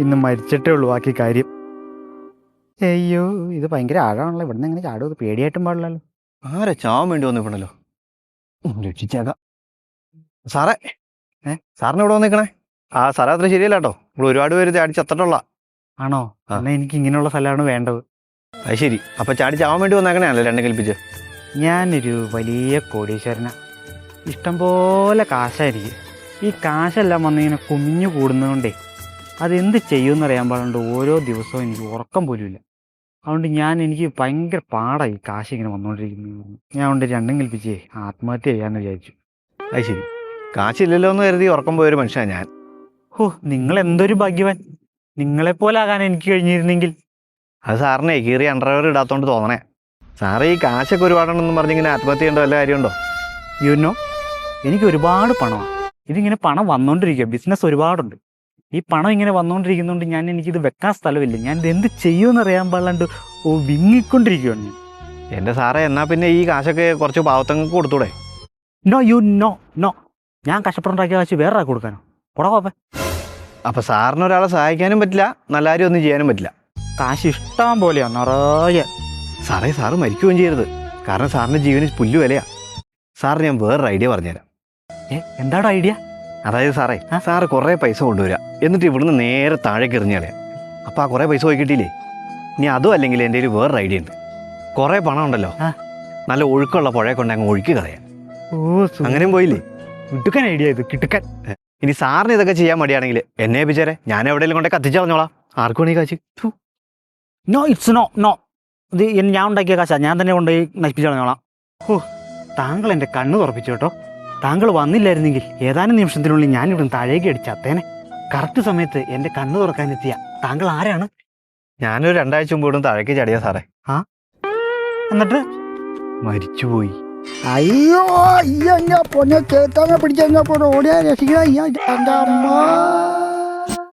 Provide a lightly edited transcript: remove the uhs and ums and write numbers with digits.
ഇന്ന് മരിച്ചിട്ടേ ഉള്ളൂ ബാക്കി കാര്യം. അയ്യോ, ഇത് ഭയങ്കര ആഴമാണല്ലോ. ഇവിടുന്ന് എങ്ങനെ ചാടും? പേടിയായിട്ടും പാടില്ലല്ലോ. ആരെ ചാവാൻ വേണ്ടി വന്നിട്ടുണ്ടല്ലോ. രക്ഷിച്ചേക്കാം. സാറേ, സാറിന് ഇവിടെ വന്നിക്കണേ. ആ സാറേ, അത്ര ശരിയല്ല കേട്ടോ. ഇവിടെ ഒരുപാട് പേര് ചാടി ചത്തിട്ടുള്ള. ആണോ? എന്നാൽ എനിക്ക് ഇങ്ങനെയുള്ള സ്ഥലമാണ് വേണ്ടത്. അത് ശരി. അപ്പം ചാടി ചാവാൻ വേണ്ടി വന്നേക്കണേ രണ്ടും കൽപ്പിച്ച്. ഞാനൊരു വലിയ കോടീശ്വരനാ. ഇഷ്ടംപോലെ കാശായിരിക്കും. ഈ കാശെല്ലാം വന്നിങ്ങനെ കുമിഞ്ഞു കൂടുന്നതുകൊണ്ടേ അതെന്ത് ചെയ്യുമെന്നറിയാൻ പാടുണ്ട്. ഓരോ ദിവസവും എനിക്ക് ഉറക്കം പോലുമില്ല. അതുകൊണ്ട് എനിക്ക് ഭയങ്കര പാടായി കാശ് ഇങ്ങനെ വന്നുകൊണ്ടിരിക്കുന്നത്. ഞാൻ കൊണ്ട് രണ്ടും കൽപ്പിച്ചേ ആത്മഹത്യ ചെയ്യാമെന്ന് വിചാരിച്ചു. അത് ശരി. കാശില്ലല്ലോ എന്ന് കരുതി ഉറക്കം പോയൊരു മനുഷ്യനാണ് ഞാൻ. നിങ്ങൾ എന്തൊരു ഭാഗ്യവാൻ. നിങ്ങളെപ്പോലെ ആകാൻ എനിക്ക് കഴിഞ്ഞിരുന്നെങ്കിൽ. അത് സാറിനെ കീറി അണ്ടർവെയർ ഇടാത്തോണ്ട് തോന്നണേ. സാറേ, ഈ കാശൊക്കെ ഒരുപാടുണ്ടെന്ന് പറഞ്ഞിങ്ങനെ ആത്മഹത്യ ചെയ്യേണ്ട വല്ല കാര്യമുണ്ടോ? യുനോ, എനിക്ക് ഒരുപാട് പണമാണ്. ഇതിങ്ങനെ പണം വന്നുകൊണ്ടിരിക്കുക. ബിസിനസ് ഒരുപാടുണ്ട്. ഈ പണം ഇങ്ങനെ വന്നുകൊണ്ടിരിക്കുന്നതുകൊണ്ട് എനിക്കിത് വെക്കാൻ സ്ഥലമില്ല. ഞാനിത് എന്ത് ചെയ്യുമെന്ന് അറിയാൻ പാടില്ലാണ്ട് വിങ്ങിക്കൊണ്ടിരിക്കുകയാണ് ഞാൻ. എൻ്റെ സാറേ, എന്നാൽ പിന്നെ ഈ കാശൊക്കെ കുറച്ച് പാവത്തങ്ങൾക്ക് കൊടുത്തൂടെ? നോ. ഞാൻ കഷ്ടപ്പെട്ടുണ്ടാക്കിയ കാശ് വേറെ ആൾക്ക് കൊടുക്കാനോ? പുറകോപ്പേ. അപ്പം സാറിന് ഒരാളെ സഹായിക്കാനും പറ്റില്ല, നല്ല കാര്യം ഒന്നും ചെയ്യാനും പറ്റില്ല. കാശ് ഇഷ്ടം പോലെയാണ് നിറയെ. സാറേ, സാറ് മരിക്കുകയും ചെയ്യരുത്. കാരണം സാറിൻ്റെ ജീവന് പുല്ല് വിലയാ. സാറിന് ഞാൻ വേറൊരു ഐഡിയ പറഞ്ഞുതരാം. എന്താണ് ഐഡിയ? അതായത് സാറേ, സാറ് കുറേ പൈസ കൊണ്ടുവരിക, എന്നിട്ട് ഇവിടുന്ന് നേരെ താഴേക്ക് എറിഞ്ഞ് കളയാം. അപ്പോൾ ആ കുറേ പൈസ പോയി കിട്ടിയില്ലേ? ഇനി അതും അല്ലെങ്കിൽ എൻ്റെ ഒരു വേറൊരു ഐഡിയ ഉണ്ട്. കുറേ പണം ഉണ്ടല്ലോ, നല്ല ഒഴുക്കുള്ള പുഴയെ കൊണ്ട് അങ്ങ് ഒഴുക്കി കളയാം. അങ്ങനെയും പോയില്ലേ? കിട്ടുക്കൻ ഐഡിയ ഇത്, കിട്ടുക്കൻ. ഇനി സാറിന് ഇതൊക്കെ ചെയ്യാൻ മടിയാണെങ്കിൽ എന്നെ ഏൽപ്പിച്ചേരെ, ഞാൻ എവിടെയെങ്കിലും കൊണ്ടേ കത്തിച്ച് കളഞ്ഞോളാം. ആർക്കും വേണമെങ്കിൽ കാശ്. നോ. ഇത് ഞാൻ ഉണ്ടാക്കിയ കാശാ, ഞാൻ തന്നെ കൊണ്ടുപോയി നശിപ്പിച്ച് കളഞ്ഞോളാം. താങ്കൾ എൻ്റെ കണ്ണ് തുറപ്പിച്ചു കേട്ടോ. താങ്കൾ വന്നില്ലായിരുന്നെങ്കിൽ ഏതാനും നിമിഷത്തിനുള്ളിൽ ഞാൻ ഇവിടുന്ന് താഴേക്ക് അടിച്ചത്തേനെ. കറക്റ്റ് സമയത്ത് എൻ്റെ കണ്ണ് തുറക്കാനെത്തിയ താങ്കൾ ആരാണ്? ഞാനൊരു 2 ആഴ്ച മുമ്പ് ഇവിടുന്ന് താഴേക്ക് ചാടിയാ സാറേ. എന്നിട്ട് മരിച്ചുപോയി. അയ്യോ, പൊന്നെ ചേത്താനെ പിടിച്ച ഓടിയാ രക്ഷിക്കുക.